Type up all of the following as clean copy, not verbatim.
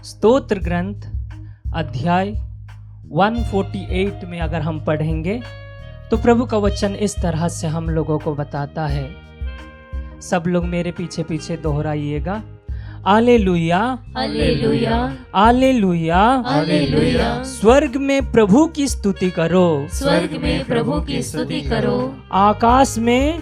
स्तोत्र ग्रंथ अध्याय 148 में अगर हम पढ़ेंगे तो प्रभु का वचन इस तरह से हम लोगों को बताता है। सब लोग मेरे पीछे पीछे दोहराइएगा। Hallelujah, hallelujah, hallelujah, hallelujah. स्वर्ग में प्रभु की स्तुति करो, स्वर्ग में प्रभु की स्तुति करो। आकाश में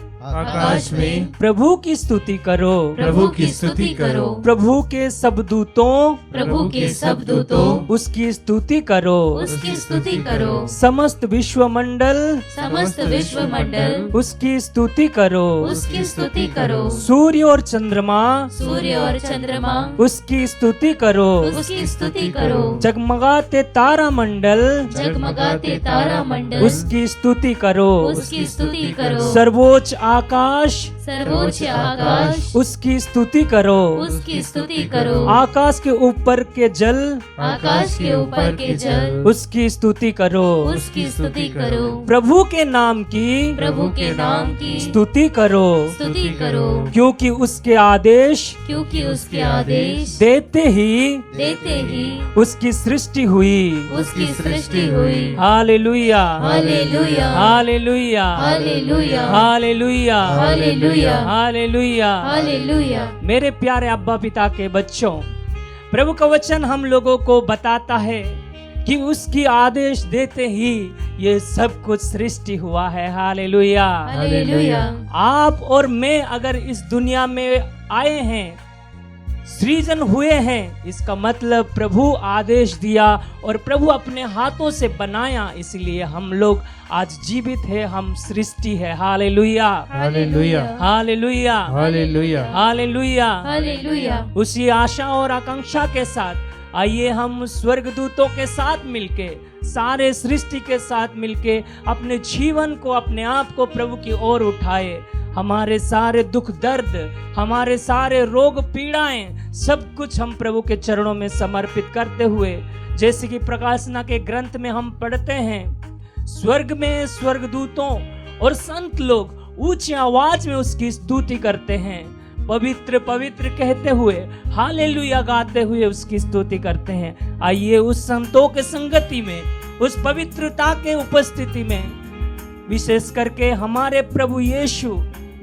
प्रभु की स्तुति करो, प्रभु की स्तुति करो। प्रभु के सब दूतों, प्रभु के सब दूतों, उसकी स्तुति करो। उसकी स्तुति करो। समस्त विश्व मंडल, समस्त विश्व मंडल, उसकी स्तुति करो। उसकी स्तुति करो। सूर्य और चंद्रमा, सूर्य और चंद्रमा, उसकी स्तुति करो। उसकी स्तुति करो। जगमगाते तारा मंडल, जगमगाते तारा मंडल, उसकी स्तुति करो। उसकी स्तुति करो। सर्वोच्च आकाश, सर्वोच्च आकाश, उसकी स्तुति करो। उसकी स्तुति करो। आकाश के ऊपर के जल, आकाश के ऊपर के जल, उसकी स्तुति करो। उसकी स्तुति करो। प्रभु के नाम की, प्रभु के नाम की स्तुति करो, स्तुति करो। क्योंकि उसके आदेश क्योंकि उसके आदेश देते ही उसकी सृष्टि हुई। उसकी सृष्टि हुई। Hallelujah, hallelujah, hallelujah, hallelujah, hallelujah, hallelujah, hallelujah. Hallelujah. मेरे प्यारे अब्बा पिता के बच्चों, प्रभु का वचन हम लोगों को बताता है कि उसकी आदेश देते ही ये सब कुछ सृष्टि हुआ है। Hallelujah, hallelujah. आप और मैं अगर इस दुनिया में आए हैं, सृजन हुए हैं, इसका मतलब प्रभु आदेश दिया और प्रभु अपने हाथों से बनाया, इसलिए हम लोग आज जीवित है, हम सृष्टि है। Hallelujah, hallelujah, hallelujah, hallelujah, hallelujah. Hallelujah. उसी आशा और आकांक्षा के साथ आइए हम स्वर्गदूतों के साथ मिलके, सारे सृष्टि के साथ मिलके अपने जीवन को, अपने आप को प्रभु की ओर उठाए। हमारे सारे दुख दर्द, हमारे सारे रोग पीड़ाएं, सब कुछ हम प्रभु के चरणों में समर्पित करते हुए, जैसे कि प्रकाशना के ग्रंथ में हम पढ़ते हैं, स्वर्ग में स्वर्गदूतों और संत लोग ऊंची आवाज में उसकी स्तुति करते हैं, पवित्र पवित्र कहते हुए, हालेलुया गाते हुए उसकी स्तुति करते हैं। आइए उस संतों के संगति में, उस पवित्रता के उपस्थिति में, विशेष करके हमारे प्रभु यीशु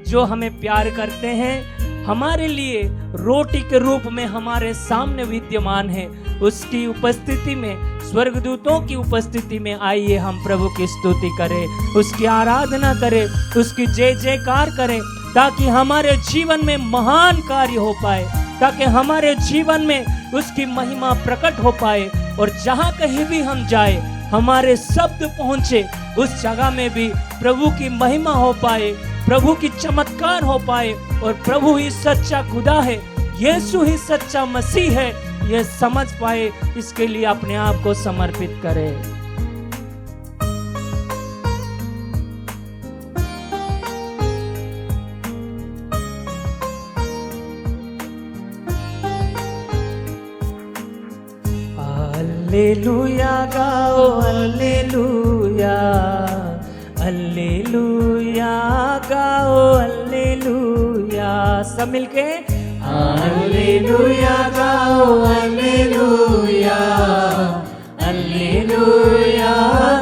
जो हमें प्यार करते हैं, हमारे लिए रोटी के रूप में हमारे सामने विद्यमान है, उसकी उपस्थिति में, स्वर्गदूतों की उपस्थिति में आइए हम प्रभु की स्तुति करें, उसकी आराधना करें, उसकी जय जयकार करें, ताकि हमारे जीवन में महान कार्य हो पाए, ताकि हमारे जीवन में उसकी महिमा प्रकट हो पाए, और जहां कहीं भी हम जाए, हमारे शब्द पहुंचे, उस जगह में भी प्रभु की महिमा हो पाए, प्रभु की चमत्कार हो पाए, और प्रभु ही सच्चा खुदा है, यीशु ही सच्चा मसीह है, यह समझ पाए। इसके लिए अपने आप को समर्पित करें। हालेलुया गाओ, हालेलुया, हालेलुया गाओ, हालेलुया। सब मिलके हालेलुया गाओ, हालेलुया, हालेलुया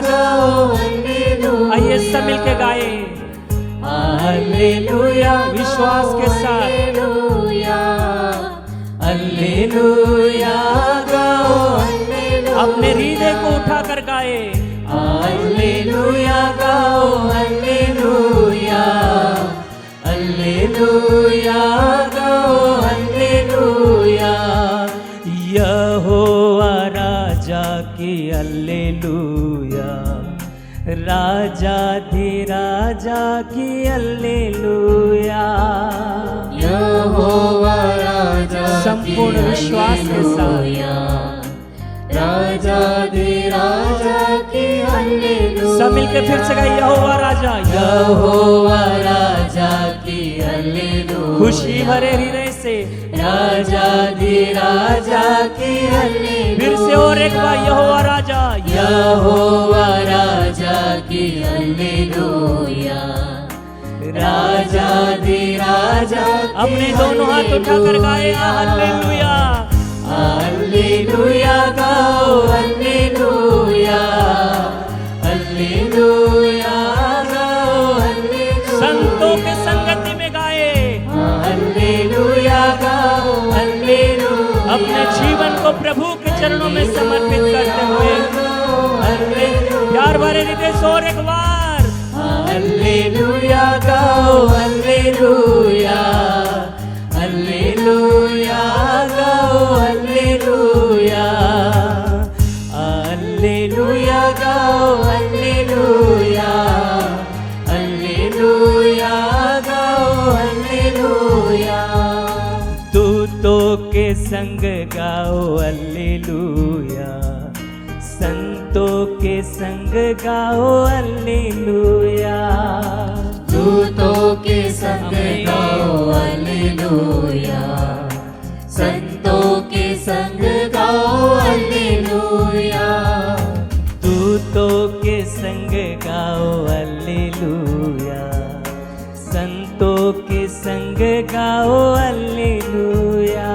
गाओ, हालेलुया। आइए सब मिलके गाए हालेलुया विश्वास के साथ। हालेलुया गाओ, अपने हृदय को उठाकर गाए, हालेलुया गाओ, हालेलुया, हालेलुया गाओ, हालेलुया। यहोवा राजा की हालेलुया, राजा धीराजा की हालेलुया। यहोवा राजा संपूर्ण विश्वास के साथ राजा दे राजा की हालेलुया। सब मिलके फिर से गाइए यहोवा राजा, यहोवा राजा की हालेलुया। खुशी भरे हृदय से राजा दे राजा की हालेलुया। फिर से और एक बार यहोवा राजा, यहोवा राजा की हालेलुया। राजा दे राजा अपने दोनों हाथ उठाकर गाए हालेलुया, हालेलुया। जीवन को प्रभु के चरणों में समर्पित करते हुए प्यार भरे हृदय से और एक बार हालेलुया गाओ, हालेलुया, हालेलुया गाओ, हालेलुया, हालेलुया गाओ, हालेलुया, हालेलुया गाओ, हालेलुया। दूतों के संग गाओ हालेलुया, संतों के संग गाओ हालेलुया, दूतों के संग गाओ हालेलुया, संतों के संग गाओ हालेलुया, दूतों के संग गाओ हालेलुया, संतों के संग गाओ हालेलुया,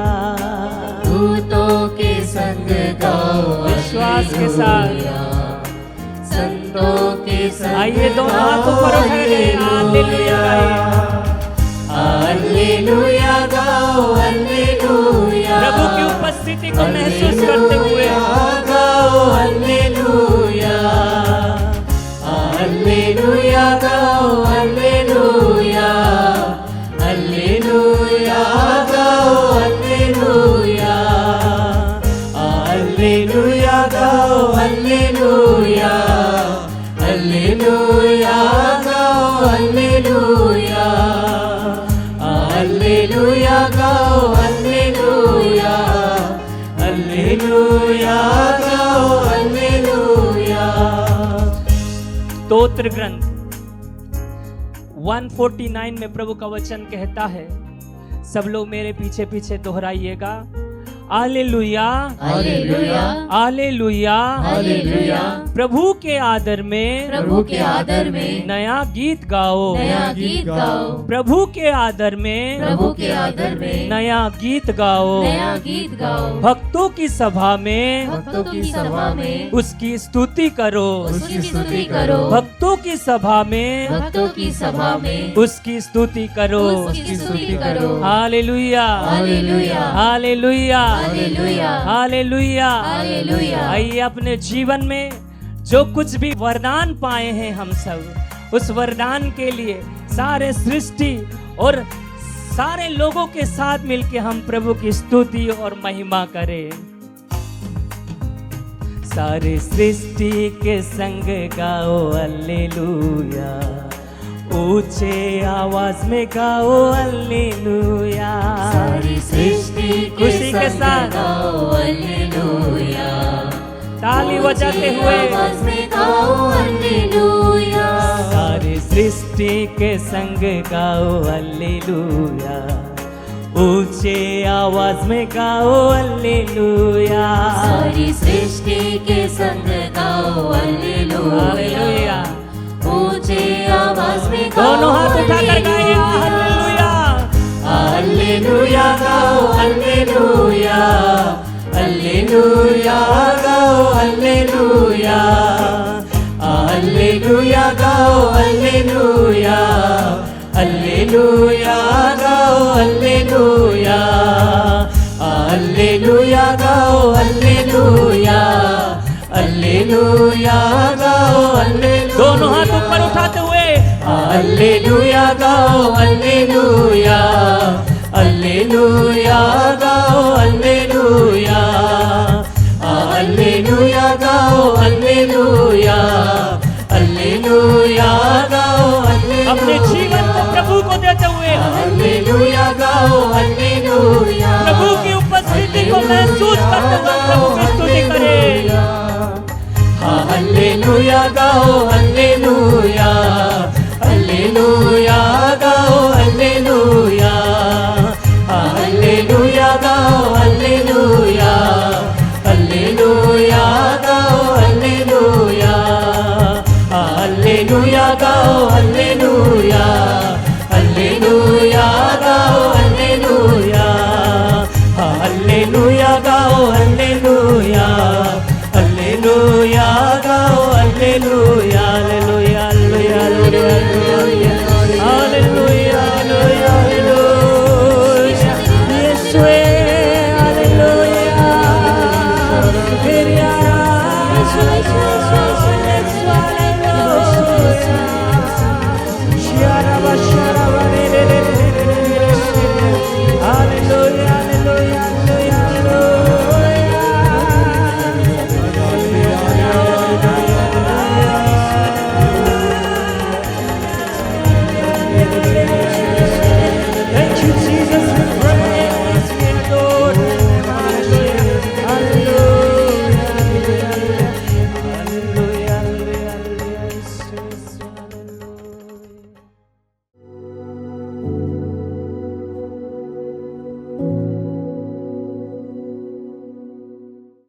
दूतों के संग गाओ विश्वास के साथ संतों के संग आइए दोनों हाथ ऊपर उठाइए हालेलुया हालेलुया गाओ, हालेलुया, प्रभु की उपस्थिति को महसूस करते हुए गाओ हालेलुया, हालेलुया गाओ, हालेलुया, हालेलुया गाओ, हालेलुया, हालेलुया गाओ, हालेलुया, हालेलुया गाओ, हालेलुया, हालेलुया गाओ, हालेलुया, हालेलुया गाओ, हालेलुया। स्तोत्र ग्रंथ 149 में प्रभु का वचन कहता है, सब लोग मेरे पीछे पीछे दोहराइएगा, हालेलुया, हालेलुया, हालेलुया, हालेलुया, प्रभु के आदर में, प्रभु के आदर में नया गीत गाओ, नया गीत गाओ, प्रभु के आदर में, प्रभु के आदर में नया गीत गाओ, नया गीत गाओ, भक्तों की सभा में, भक्तों की सभा में उसकी स्तुति करो, उसकी स्तुति करो, भक्तों की सभा में, भक्तों की सभा में उसकी स्तुति करो, उसकी स्तुति करो, hallelujah, hallelujah, hallelujah, hallelujah, hallelujah. Hallelujah. आइए अपने जीवन में जो कुछ भी वरदान पाए हैं हम सब, उस वरदान के लिए सारे सृष्टि और सारे लोगों के साथ मिलके हम प्रभु की स्तुति और महिमा करें। सारे सृष्टि के संग गाओ हालेलुया, ऊंचे आवाज में गाओ हालेलुया, सारी सृष्टि खुशी के संग साथ गाओ हालेलुया, ताली बजाते हुए आवाज में गाओ हालेलुया, सारे सृष्टि के संग गाओ हालेलुया, ऊंचे आवाज में गाओ हालेलुया, सारी सृष्टि के संग गाओ हालेलुया, हालेलुया। ऊंचे आवाज में गाओ दोनों हाथ उठाकर गाए हालेलुया, हालेलुया गाओ, हालेलुया, हालेलुया गाओ, हालेलुया, हालेलुया गाओ, हालेलुया, हालेलुया गाओ, हालेलुया, हालेलुया गाओ, हालेलुया, हालेलुया गाओ, हालेलुया। दोनों हाथ ऊपर उठाते हुए हालेलुया गाओ, हालेलुया, हालेलुया गाओ, हालेलुया, हालेलुया गाओ, हालेलुया, हालेलुया गाओ, हालेलुया। अपने जीवन को प्रभु को देते हुए हालेलुया गाओ, हालेलुया, प्रभु की उपस्थिति को महसूस करते हुए प्रभु की स्तुति करें। हालेलुया गाओ, हालेलुया, हालेलुया गाओ, हालेलुया, हालेलुया गाओ, हालेलुया, हालेलुया गाओ, हालेलुया, हालेलुया गाओ, हालेलुया, हालेलुया गाओ, हालेलुया, हालेलुया गाओ, हालेलुया, हालेलुया गाओ, hallelujah, hallelujah, hallelujah, hallelujah, hallelujah, hallelujah, यीशुए, हालेलुया, तेरी आराधना